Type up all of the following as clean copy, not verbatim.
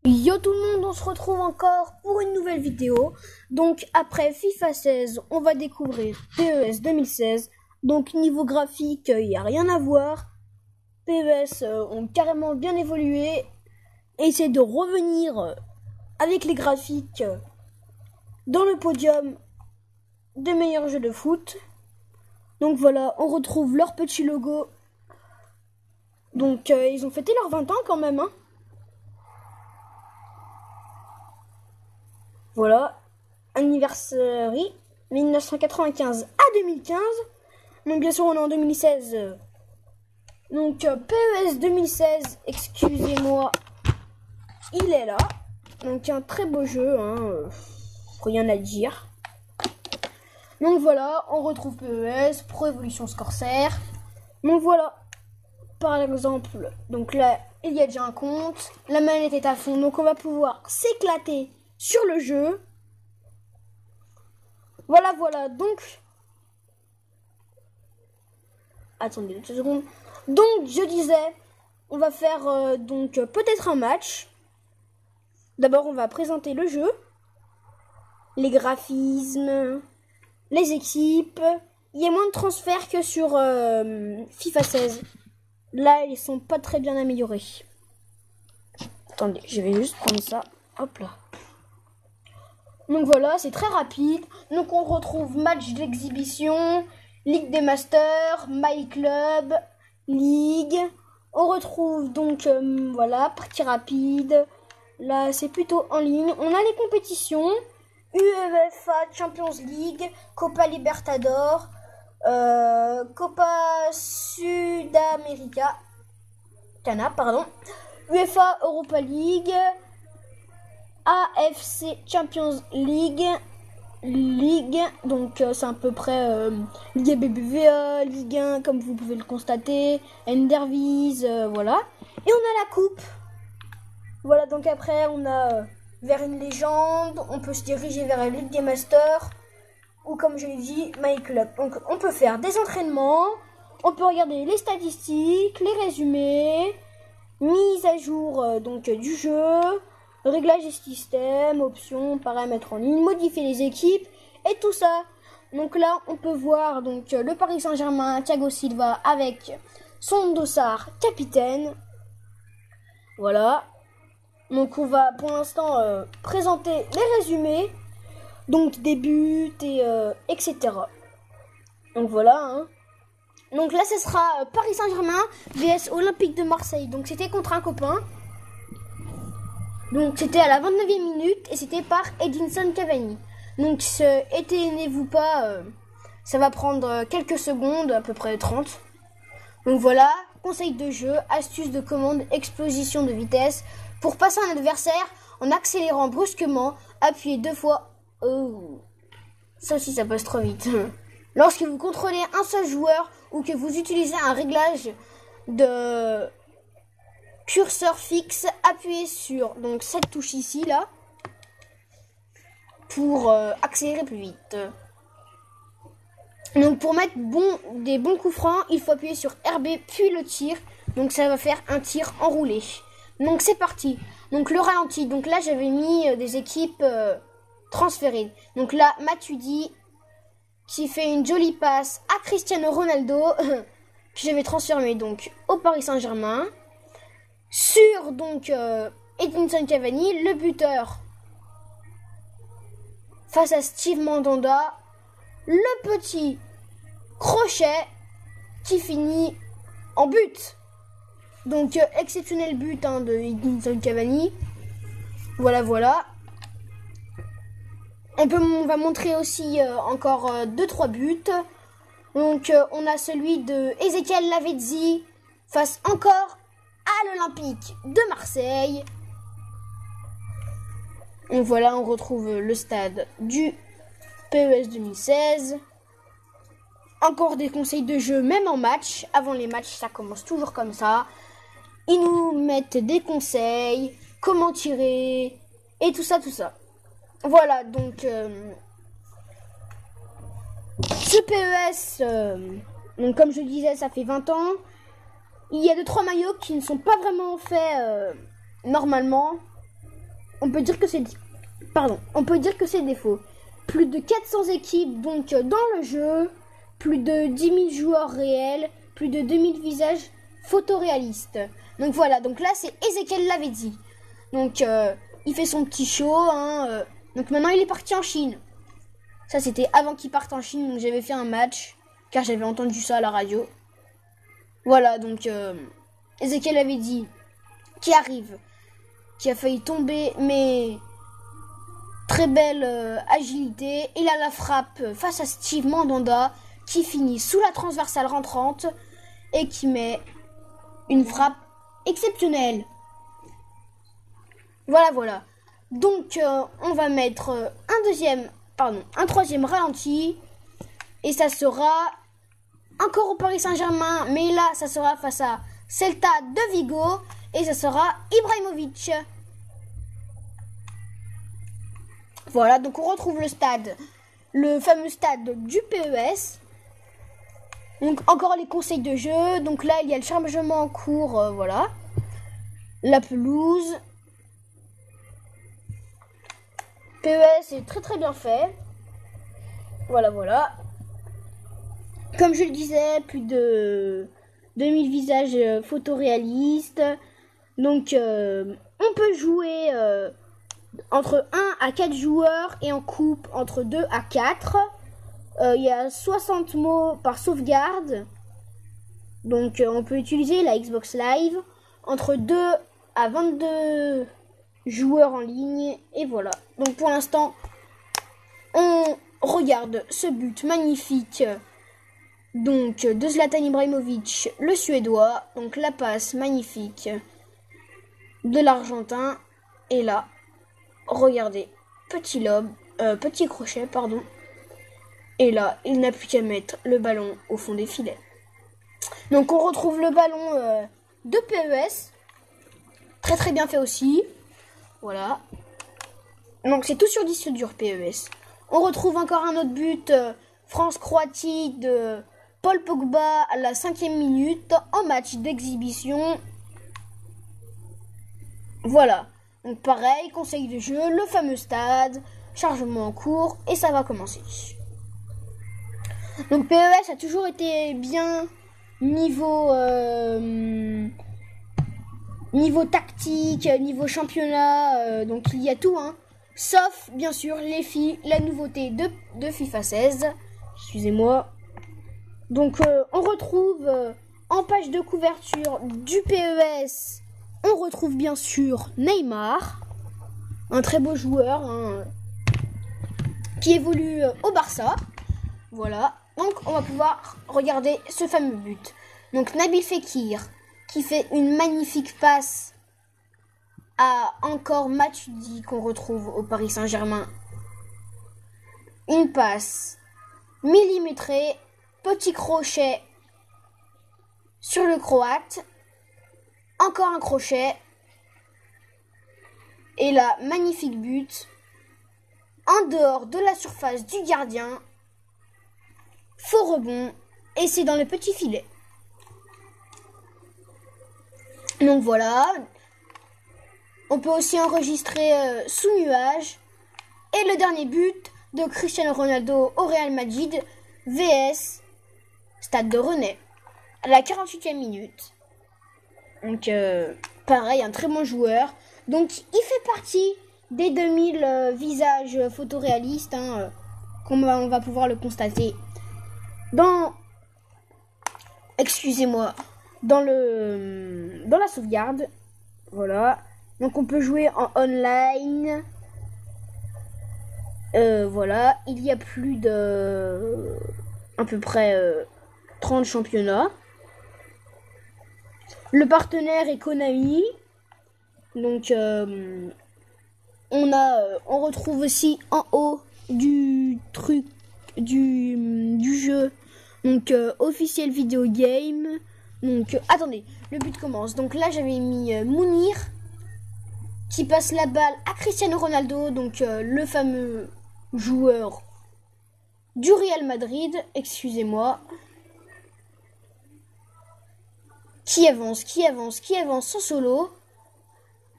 Yo tout le monde, on se retrouve encore pour une nouvelle vidéo. Donc après FIFA 16, on va découvrir PES 2016. Donc niveau graphique, il n'y a rien à voir. PES ont carrément bien évolué. Et c'est de revenir avec les graphiques dans le podium des meilleurs jeux de foot. Donc voilà, on retrouve leur petit logo. Donc ils ont fêté leurs 20 ans quand même, hein. Voilà, anniversary 1995 à 2015. Donc bien sûr on est en 2016. Donc PES 2016, excusez-moi, il est là. Donc un très beau jeu, hein, rien à dire. Donc voilà, on retrouve PES, Pro Evolution Corsair. Donc voilà, par exemple, donc là il y a déjà un compte, la manette est à fond, donc on va pouvoir s'éclater sur le jeu. Voilà, donc attendez 2 secondes. Donc je disais, on va faire donc peut-être un match. D'abord on va présenter le jeu, les graphismes, les équipes. Il y a moins de transferts que sur FIFA 16. Là ils sont pas très bien améliorés. Attendez, je vais juste prendre ça. Hop là. Donc voilà, c'est très rapide. Donc on retrouve match d'exhibition, Ligue des Masters, My Club, Ligue. On retrouve donc, voilà, partie rapide. Là, c'est plutôt en ligne. On a les compétitions. UEFA Champions League, Copa Libertadores, Copa Sudamérica, UEFA Europa League, AFC Champions League, donc c'est à peu près Ligue BBVA, Ligue 1 comme vous pouvez le constater, Endervies, voilà. Et on a la coupe. Voilà, donc après on a vers une légende, on peut se diriger vers la Ligue des Masters, ou comme je l'ai dit, My Club. Donc on peut faire des entraînements, on peut regarder les statistiques, les résumés, mise à jour donc du jeu, réglage des systèmes, options, paramètres en ligne, modifier les équipes et tout ça. Donc là, on peut voir donc le Paris Saint-Germain, Thiago Silva avec son dossard capitaine. Voilà. Donc on va pour l'instant présenter les résumés, donc des buts et etc. Donc voilà, hein. Donc là, ce sera Paris Saint-Germain vs Olympique de Marseille. Donc c'était contre un copain. Donc c'était à la 29e minute et c'était par Edinson Cavani. Donc éteignez-vous pas, ça va prendre quelques secondes, à peu près 30. Donc voilà, conseil de jeu, astuce de commande, explosion de vitesse. Pour passer un adversaire en accélérant brusquement, appuyez 2 fois. Oh, ça aussi ça passe trop vite. Lorsque vous contrôlez un seul joueur ou que vous utilisez un réglage de curseur fixe, appuyez sur donc cette touche ici là pour accélérer plus vite. Donc pour mettre des bons coups francs, il faut appuyer sur RB puis le tir. Donc ça va faire un tir enroulé. Donc c'est parti. Donc le ralenti. Donc là j'avais mis des équipes transférées. Donc là Matuidi qui fait une jolie passe à Cristiano Ronaldo que j'avais transféré donc au Paris Saint-Germain. Sur donc Edinson Cavani, le buteur face à Steve Mandanda, le petit crochet qui finit en but. Donc exceptionnel but de Edinson Cavani. Voilà. On va montrer aussi encore 2-3 buts. Donc on a celui de Ezequiel Lavezzi face encore à l'Olympique de Marseille. Donc voilà, on retrouve le stade du PES 2016. Encore des conseils de jeu, même en match. Avant les matchs, ça commence toujours comme ça. Ils nous mettent des conseils, comment tirer, et tout ça. Voilà, donc ce PES, donc comme je disais, ça fait 20 ans. Il y a 2-3 maillots qui ne sont pas vraiment faits normalement. on peut dire que c'est des faux. Plus de 400 équipes donc dans le jeu, plus de 10 000 joueurs réels, plus de 2000 visages photoréalistes. Donc voilà, donc là c'est Ezekiel l'avait dit. Donc il fait son petit show, hein, donc maintenant il est parti en Chine. Ça c'était avant qu'il parte en Chine, donc j'avais fait un match, car j'avais entendu ça à la radio. Voilà, donc Ezekiel avait dit, qui arrive, qui a failli tomber, mais très belle agilité. Il a la frappe face à Steve Mandanda, qui finit sous la transversale rentrante, et qui met une frappe exceptionnelle. Voilà. Donc, on va mettre un troisième ralenti. Et ça sera encore au Paris Saint-Germain. Mais là, ça sera face à Celta de Vigo. Et ça sera Ibrahimovic. Voilà, donc on retrouve le fameux stade du PES. Donc, encore les conseils de jeu. Donc là, il y a le chargement en cours. Voilà. La pelouse. PES est très très bien fait. Voilà. Comme je le disais, plus de 2000 visages photoréalistes. Donc, on peut jouer entre 1 à 4 joueurs et en coupe entre 2 à 4. Il y a 60 mots par sauvegarde. Donc, on peut utiliser la Xbox Live entre 2 à 22 joueurs en ligne. Et voilà. Donc, pour l'instant, on regarde ce but magnifique. Donc, de Zlatan Ibrahimovic, le Suédois. Donc, la passe magnifique de l'Argentin. Et là, regardez, petit crochet, pardon. Et là, il n'a plus qu'à mettre le ballon au fond des filets. Donc, on retrouve le ballon de PES. Très très bien fait aussi. Voilà. Donc, c'est tout sur disque dur PES. On retrouve encore un autre but, France-Croatie de Paul Pogba à la 5e minute en match d'exhibition. Voilà. Donc pareil, conseil de jeu, le fameux stade, chargement en cours et ça va commencer. Donc PES a toujours été bien niveau tactique, niveau championnat, donc il y a tout, hein. Sauf, bien sûr, la nouveauté de FIFA 16. Excusez-moi. Donc, on retrouve en page de couverture du PES, on retrouve bien sûr Neymar, un très beau joueur hein, qui évolue au Barça. Voilà. Donc, on va pouvoir regarder ce fameux but. Donc, Nabil Fekir qui fait une magnifique passe à encore Matuidi qu'on retrouve au Paris Saint-Germain. Une passe millimétrée, petit crochet sur le Croate, encore un crochet, et là, magnifique but, en dehors de la surface du gardien, faux rebond, et c'est dans le petit filet. Donc voilà. On peut aussi enregistrer sous nuage. Et le dernier but de Cristiano Ronaldo au Real Madrid, vs Stade de Rennais, à la 48e minute. Donc, pareil, un très bon joueur. Donc, il fait partie des 2000 visages photoréalistes, hein, on va pouvoir le constater dans la sauvegarde. Voilà. Donc on peut jouer en online. Voilà. Il y a plus de à peu près 30 championnats. Le partenaire est Konami. Donc on retrouve aussi en haut du truc du jeu. Donc officiel vidéo game. Donc attendez, le but commence. Donc là j'avais mis Mounir qui passe la balle à Cristiano Ronaldo, donc le fameux joueur du Real Madrid, excusez-moi, qui avance en solo.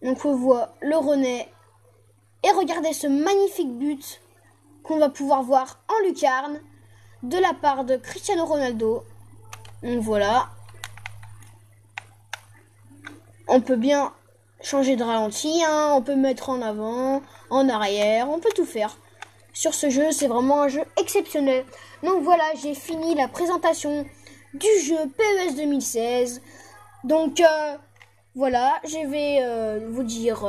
Donc on voit le Rennais Et regardez ce magnifique but qu'on va pouvoir voir en lucarne de la part de Cristiano Ronaldo. Donc voilà. On peut bien changer de ralenti, hein. On peut mettre en avant, en arrière, on peut tout faire. Sur ce jeu, c'est vraiment un jeu exceptionnel. Donc voilà, j'ai fini la présentation du jeu PES 2016. Donc voilà, je vais vous dire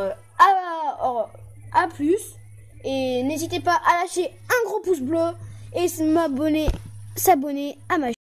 à plus. Et n'hésitez pas à lâcher un gros pouce bleu et s'abonner à ma chaîne.